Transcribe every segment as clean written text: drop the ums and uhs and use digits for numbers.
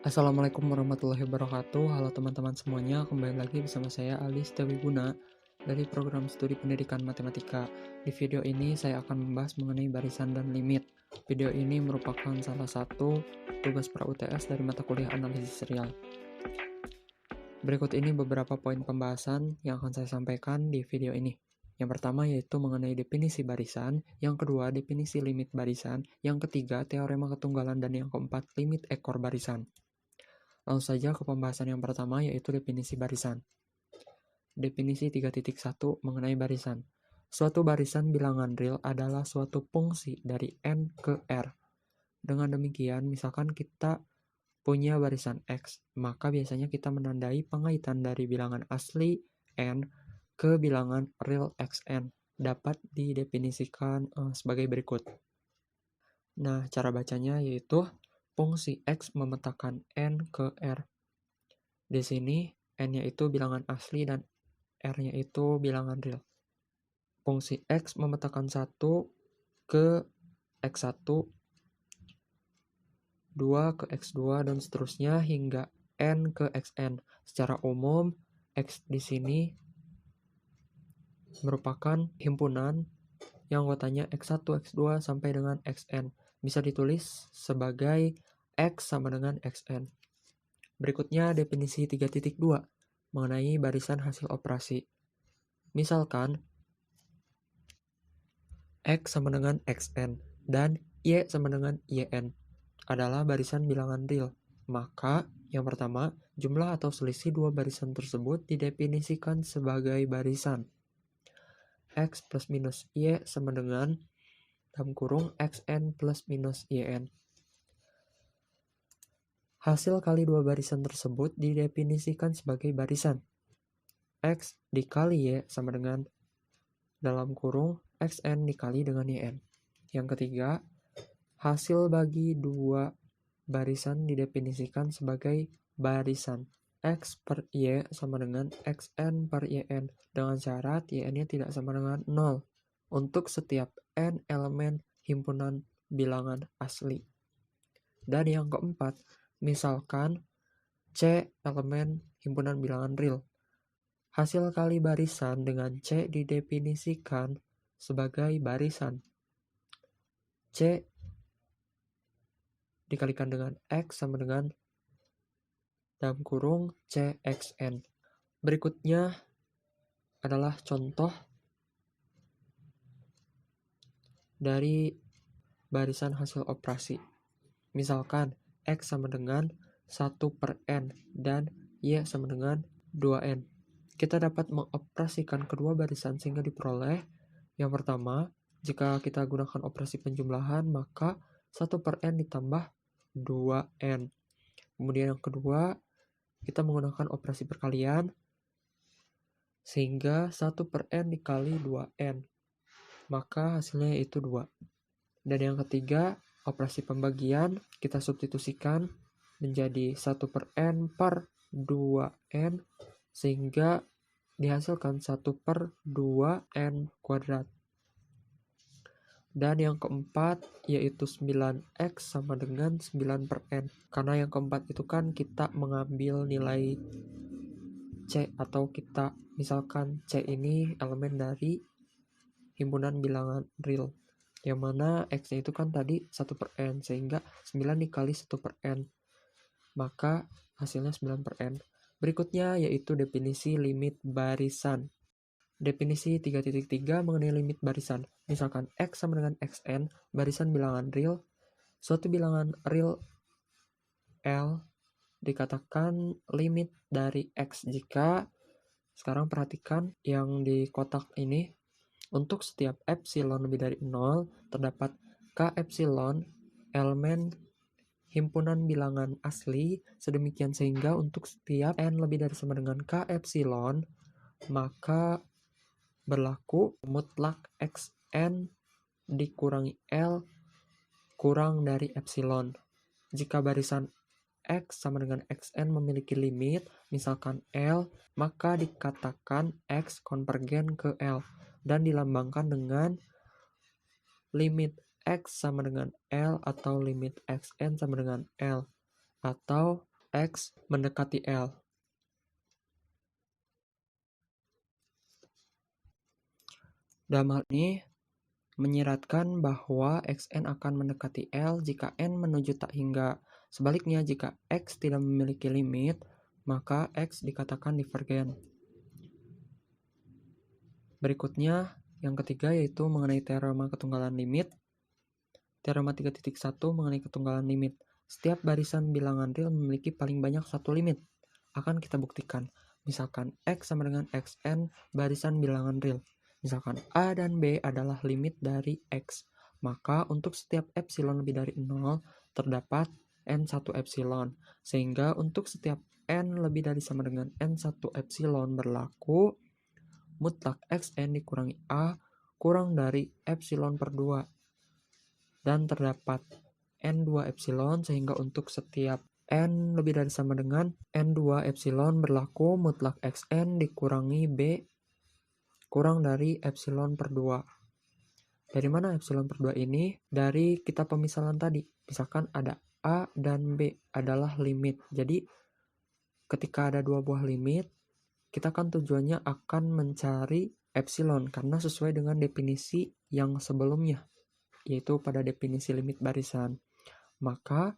Assalamualaikum warahmatullahi wabarakatuh. Halo teman-teman semuanya, kembali lagi bersama saya Ali Setiawiguna dari program studi pendidikan matematika. Di video ini saya akan membahas mengenai barisan dan limit. Video ini merupakan salah satu tugas pra-UTS dari mata kuliah analisis serial. Berikut ini beberapa poin pembahasan yang akan saya sampaikan di video ini. Yang pertama yaitu mengenai definisi barisan, yang kedua definisi limit barisan, yang ketiga teorema ketunggalan, dan yang keempat limit ekor barisan. Langsung saja ke pembahasan yang pertama yaitu definisi barisan. Definisi 3.1 mengenai barisan. Suatu barisan bilangan real adalah suatu fungsi dari n ke r. Dengan demikian, misalkan kita punya barisan X, maka biasanya kita menandai pengaitan dari bilangan asli n ke bilangan real Xn. Dapat didefinisikan sebagai berikut. Nah, cara bacanya yaitu fungsi X memetakan n ke r. Di sini, n-nya itu bilangan asli dan r-nya itu bilangan real. Fungsi X memetakan 1 ke X1, 2 ke X2, dan seterusnya hingga n ke Xn. Secara umum, X di sini merupakan himpunan yang anggotanya X1, X2, sampai dengan Xn. Bisa ditulis sebagai X sama dengan Xn. Berikutnya definisi 3.2 mengenai barisan hasil operasi. Misalkan X sama dengan Xn dan Y sama dengan Yn adalah barisan bilangan real. Maka yang pertama, jumlah atau selisih dua barisan tersebut didefinisikan sebagai barisan. X plus minus Y sama dengan dalam kurung Xn plus minus Yn. Hasil kali dua barisan tersebut didefinisikan sebagai barisan. X dikali Y sama dengan dalam kurung Xn dikali dengan Yn. Yang ketiga, hasil bagi dua barisan didefinisikan sebagai barisan. X per Y sama dengan Xn per Yn dengan syarat Yn-nya tidak sama dengan 0 untuk setiap n elemen himpunan bilangan asli. Dan yang keempat, misalkan C elemen himpunan bilangan real. Hasil kali barisan dengan C didefinisikan sebagai barisan. C dikalikan dengan X sama dengan dalam kurung CXN. Berikutnya adalah contoh dari barisan hasil operasi. Misalkan X sama dengan 1 per N dan Y sama dengan 2N. Kita dapat mengoperasikan kedua barisan sehingga diperoleh yang pertama, jika kita gunakan operasi penjumlahan, maka 1 per N ditambah 2N. Kemudian yang kedua, kita menggunakan operasi perkalian, sehingga 1 per N dikali 2N. Maka hasilnya yaitu 2. Dan yang ketiga, operasi pembagian, kita substitusikan menjadi 1 per N per 2N, sehingga dihasilkan 1 per 2N kuadrat. Dan yang keempat yaitu 9X sama dengan 9 per N. Karena yang keempat itu kan kita mengambil nilai C, atau kita misalkan C ini elemen dari himpunan bilangan real. Yang mana X-nya itu kan tadi 1 per N, sehingga 9 dikali 1 per N. Maka hasilnya 9 per N. Berikutnya yaitu definisi limit barisan. Definisi 3.3 mengenai limit barisan. Misalkan X sama dengan Xn, barisan bilangan real. Suatu bilangan real L dikatakan limit dari X jika, sekarang perhatikan yang di kotak ini, untuk setiap epsilon lebih dari 0, terdapat K epsilon elemen himpunan bilangan asli, sedemikian sehingga untuk setiap N lebih dari sama dengan K epsilon, maka berlaku mutlak Xn dikurangi L kurang dari epsilon. Jika barisan X sama dengan Xn memiliki limit, misalkan L, maka dikatakan X konvergen ke L dan dilambangkan dengan limit X sama dengan L atau limit Xn sama dengan L, atau X mendekati L. Dalam hal ini menyiratkan bahwa Xn akan mendekati L jika N menuju tak hingga. Sebaliknya, jika X tidak memiliki limit, maka X dikatakan divergen. Berikutnya, yang ketiga yaitu mengenai teorema ketunggalan limit. Teorema 3.1 mengenai ketunggalan limit. Setiap barisan bilangan real memiliki paling banyak satu limit. Akan kita buktikan. Misalkan X sama dengan Xn barisan bilangan real. Misalkan A dan B adalah limit dari X. Maka untuk setiap epsilon lebih dari 0, terdapat N1 epsilon. Sehingga untuk setiap N lebih dari sama dengan N1 epsilon berlaku mutlak Xn dikurangi A kurang dari epsilon per 2. Dan terdapat N2 epsilon, sehingga untuk setiap N lebih dari sama dengan N2 epsilon berlaku mutlak Xn dikurangi B kurang dari epsilon per 2. Dari mana epsilon per 2 ini? Dari kitab pemisalan tadi. Misalkan ada A dan B adalah limit. Jadi ketika ada dua buah limit, kita kan tujuannya akan mencari epsilon karena sesuai dengan definisi yang sebelumnya, yaitu pada definisi limit barisan. Maka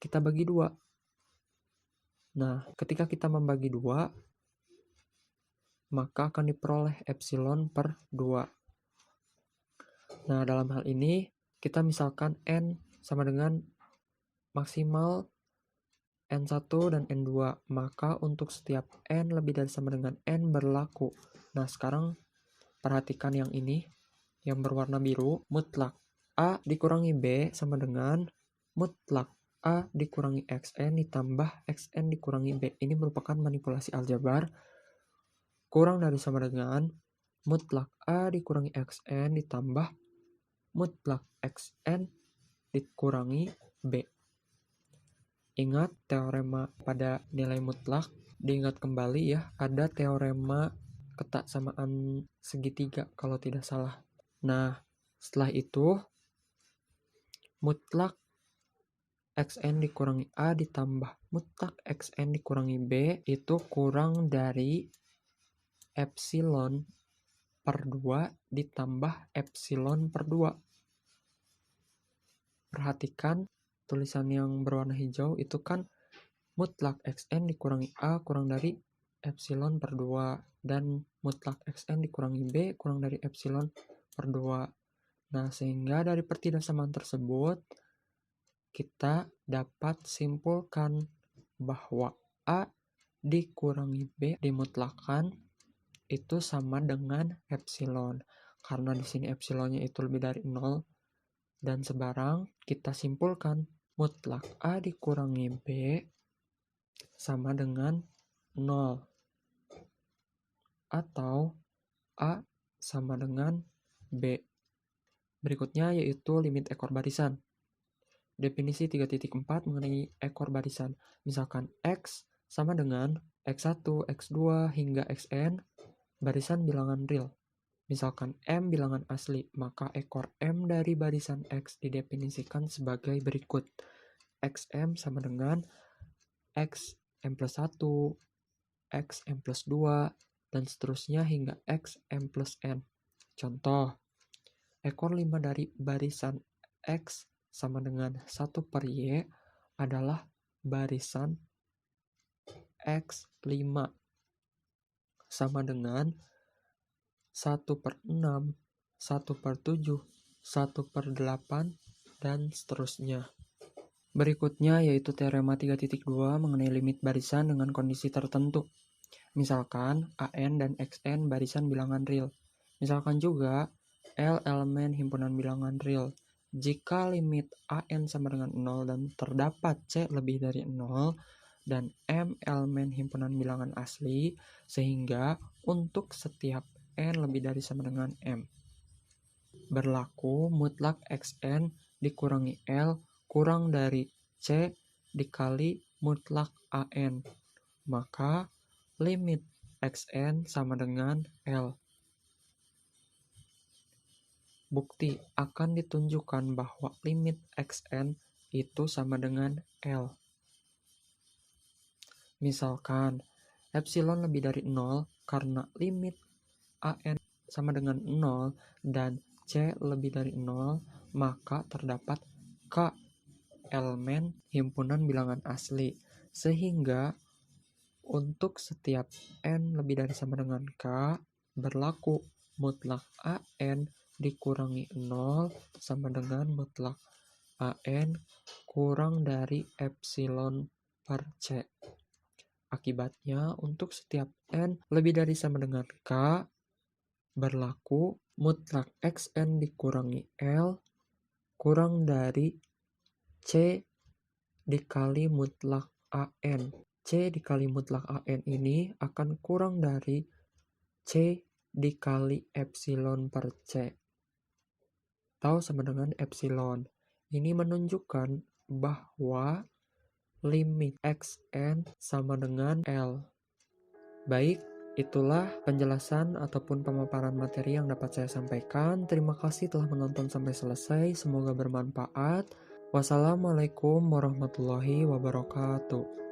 kita bagi dua. Nah, ketika kita membagi dua, maka akan diperoleh epsilon per 2. Nah, dalam hal ini, kita misalkan N sama dengan maksimal N1 dan N2. Maka untuk setiap N lebih dari sama dengan N berlaku. Nah, sekarang perhatikan yang ini, yang berwarna biru, mutlak A dikurangi B sama dengan mutlak A dikurangi Xn ditambah Xn dikurangi B. Ini merupakan manipulasi aljabar kurang dari sama dengan mutlak A dikurangi Xn ditambah mutlak Xn dikurangi B. Ingat teorema pada nilai mutlak, diingat kembali ya, ada teorema ketaksamaan segitiga kalau tidak salah. Nah, setelah itu mutlak Xn dikurangi A ditambah mutlak Xn dikurangi B itu kurang dari epsilon per 2 ditambah epsilon per 2. Perhatikan tulisan yang berwarna hijau itu kan mutlak Xn dikurangi A kurang dari epsilon per 2 dan mutlak Xn dikurangi B kurang dari epsilon per 2. Nah, sehingga dari pertidaksamaan tersebut kita dapat simpulkan bahwa A dikurangi B dimutlakan itu sama dengan epsilon. Karena di sini epsilonnya itu lebih dari 0 dan sebarang, kita simpulkan mutlak A dikurangi B sama dengan 0. Atau A sama dengan B. Berikutnya yaitu limit ekor barisan. Definisi 3.4 mengenai ekor barisan. Misalkan X sama dengan X1, X2, hingga Xn barisan bilangan real. Misalkan M bilangan asli, maka ekor M dari barisan X didefinisikan sebagai berikut. Xm sama dengan Xm plus 1, Xm plus 2, dan seterusnya hingga Xm plus N. Contoh, ekor 5 dari barisan X sama dengan 1 per Y adalah barisan X5 sama dengan 1 per 6, 1 per 7, 1 per 8, dan seterusnya. Berikutnya yaitu teorema 3.2 mengenai limit barisan dengan kondisi tertentu. Misalkan AN dan XN barisan bilangan real. Misalkan juga L elemen himpunan bilangan real. Jika limit AN sama dengan 0 dan terdapat C lebih dari 0 dan M elemen himpunan bilangan asli, sehingga untuk setiap N lebih dari sama dengan M berlaku mutlak Xn dikurangi L kurang dari C dikali mutlak AN. Maka limit Xn sama dengan L. Bukti akan ditunjukkan bahwa limit Xn itu sama dengan L. Misalkan, epsilon lebih dari 0 karena limit AN sama dengan 0 dan C lebih dari 0, maka terdapat K elemen himpunan bilangan asli. Sehingga untuk setiap N lebih dari sama dengan K, berlaku mutlak AN dikurangi 0 sama dengan mutlak AN kurang dari epsilon per C. Akibatnya, untuk setiap N lebih dari sama dengan K, berlaku mutlak XN dikurangi L kurang dari C dikali mutlak AN. C dikali mutlak AN ini akan kurang dari C dikali epsilon per C. Atau sama dengan epsilon. Ini menunjukkan bahwa limit XN sama dengan L. Baik, itulah penjelasan ataupun pemaparan materi yang dapat saya sampaikan. Terima kasih telah menonton sampai selesai. Semoga bermanfaat. Wassalamualaikum warahmatullahi wabarakatuh.